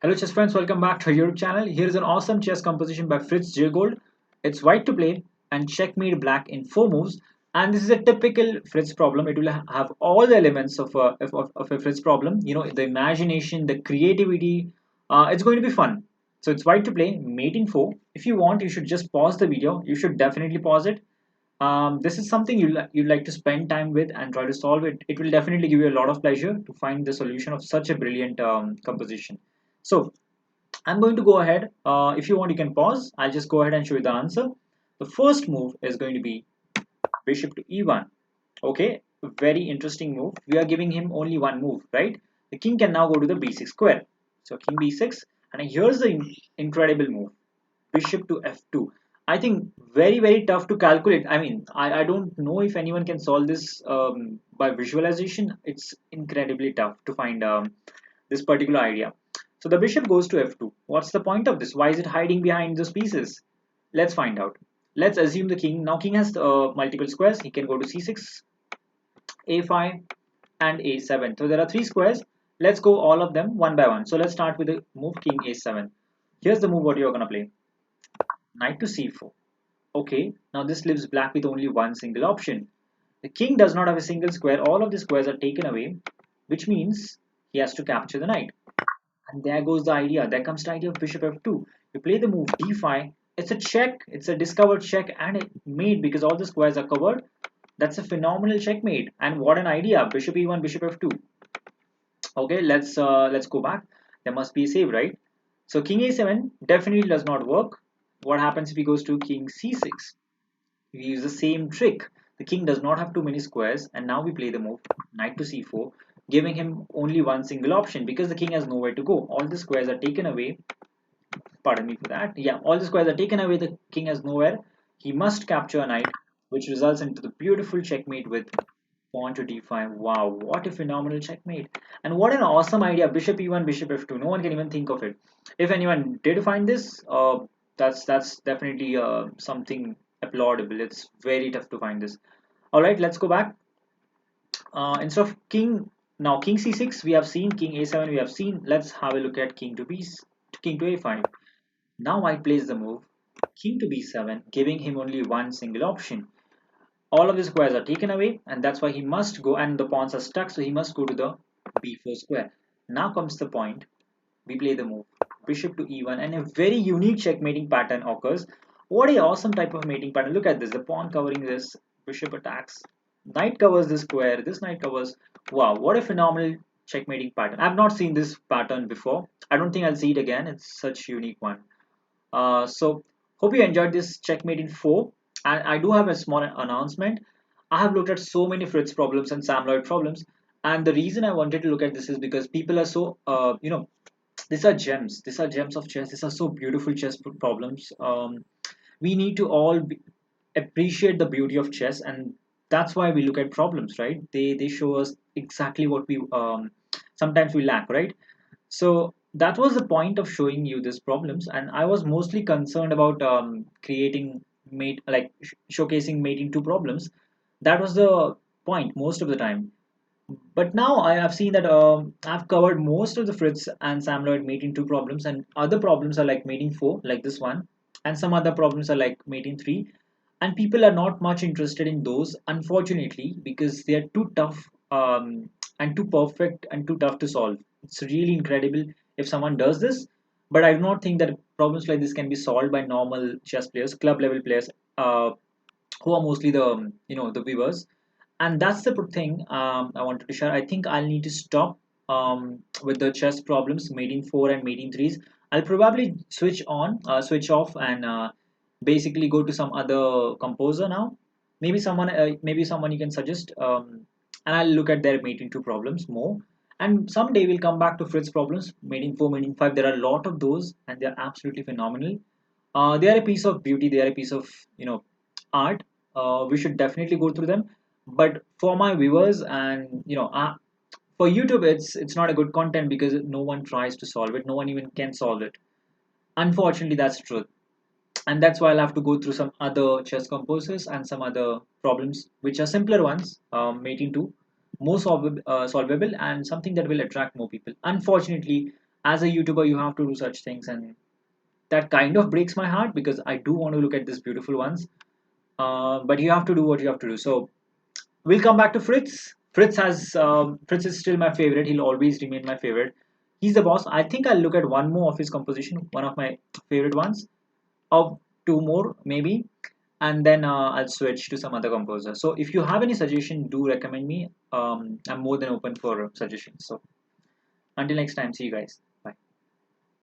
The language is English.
Hello chess friends, welcome back to our YouTube channel. Here is an awesome chess composition by Fritz Giegold. It's white to play and checkmate black in 4 moves. And this is a typical Fritz problem. It will have all the elements of a Fritz problem. You know, the imagination, the creativity. It's going to be fun. So it's white to play, mate in 4. If you want, you should just pause the video. You should definitely pause it. This is something you'd like to spend time with and try to solve it. It will definitely give you a lot of pleasure to find the solution of such a brilliant composition. So I'm going to go ahead. If you want, you can pause. I'll just go ahead and show you the answer. The first move is going to be bishop to e1. Okay, very interesting move. We are giving him only one move, right? The king can now go to the b6 square. So king b6, and here's the incredible move, bishop to f2. I think very tough to calculate. I mean, I don't know if anyone can solve this by visualization. It's incredibly tough to find this particular idea. So the bishop goes to f2. What's the point of this? Why is it hiding behind those pieces? Let's find out. Let's assume the king. Now king has multiple squares. He can go to c6, a5, and a7. So there are three squares. Let's go all of them one by one. So let's start with the move king a7. Here's the move what you're going to play. Knight to c4. Okay, now this leaves black with only one single option. The king does not have a single square. All of the squares are taken away, which means he has to capture the knight. And there goes the idea. There comes the idea of bishop f2. You play the move d5. It's a check. It's a discovered check and it made because all the squares are covered. That's a phenomenal checkmate. And what an idea. Bishop e1, bishop f2. Okay, let's go back. There must be a save, right? So king a7 definitely does not work. What happens if he goes to king c6? We use the same trick. The king does not have too many squares, and now we play the move knight to c4, giving him only one single option because the king has nowhere to go. All the squares are taken away. Pardon me for that. Yeah, all the squares are taken away. The king has nowhere. He must capture a knight, which results into the beautiful checkmate with pawn to d5. Wow, what a phenomenal checkmate. And what an awesome idea. Bishop e1, bishop f2. No one can even think of it. If anyone did find this, that's definitely something applaudable. It's very tough to find this. All right, let's go back. Instead of king, now king c6 we have seen, king a7 we have seen. Let's have a look at king to a5. Now I place the move king to b7, giving him only one single option. All of the squares are taken away, and that's why he must go, and the pawns are stuck, so he must go to the b4 square. Now comes the point. We play the move bishop to e1, and a very unique checkmating pattern occurs. What a awesome type of mating pattern. Look at this, the pawn covering this, bishop attacks, knight covers this square, this knight covers. Wow, what a phenomenal checkmating pattern. I've not seen this pattern before. I don't think I'll see it again. It's such a unique one. So hope you enjoyed this checkmate in 4. And I do have a small announcement. I have looked at so many Fritz problems and Sam Lloyd problems, and the reason I wanted to look at this is because people are so these are gems. These are gems of chess. These are so beautiful chess problems. We need to all appreciate the beauty of chess, and that's why we look at problems, right? They show us exactly what we sometimes we lack, right? So that was the point of showing you these problems, and I was mostly concerned about creating mate like showcasing mating two problems. That was the point most of the time. But now I have seen that I've covered most of the Fritz and Sam Lloyd mating two problems, and other problems are like mating four, like this one, and some other problems are like mating three. And people are not much interested in those, unfortunately, because they are too tough and too perfect and too tough to solve. It's really incredible if someone does this, but I do not think that problems like this can be solved by normal chess players, club level players, who are mostly the the viewers. And that's the thing I wanted to share. I think I'll need to stop with the chess problems mating 4 and mating 3s. I'll probably switch off and basically go to some other composer now. Maybe someone you can suggest, and I'll look at their mating 2 problems more. And someday we'll come back to Fritz problems mating 4, mating 5. There are a lot of those and they're absolutely phenomenal. They are a piece of beauty, they are a piece of art. We should definitely go through them, but for my viewers and for YouTube, it's not a good content because no one tries to solve it, no one even can solve it. Unfortunately, that's the truth, and that's why I'll have to go through some other chess composers and some other problems which are simpler ones, mating to more solvable and something that will attract more people. Unfortunately, as a YouTuber you have to do such things, and that kind of breaks my heart because I do want to look at these beautiful ones. But you have to do what you have to do. So we'll come back to Fritz. Fritz is still my favorite. He'll always remain my favorite. He's the boss. I think I'll look at one more of his composition, one of my favorite ones, or two more maybe, and then I'll switch to some other composer. So if you have any suggestion, do recommend me. I'm more than open for suggestions. So until next time, see you guys.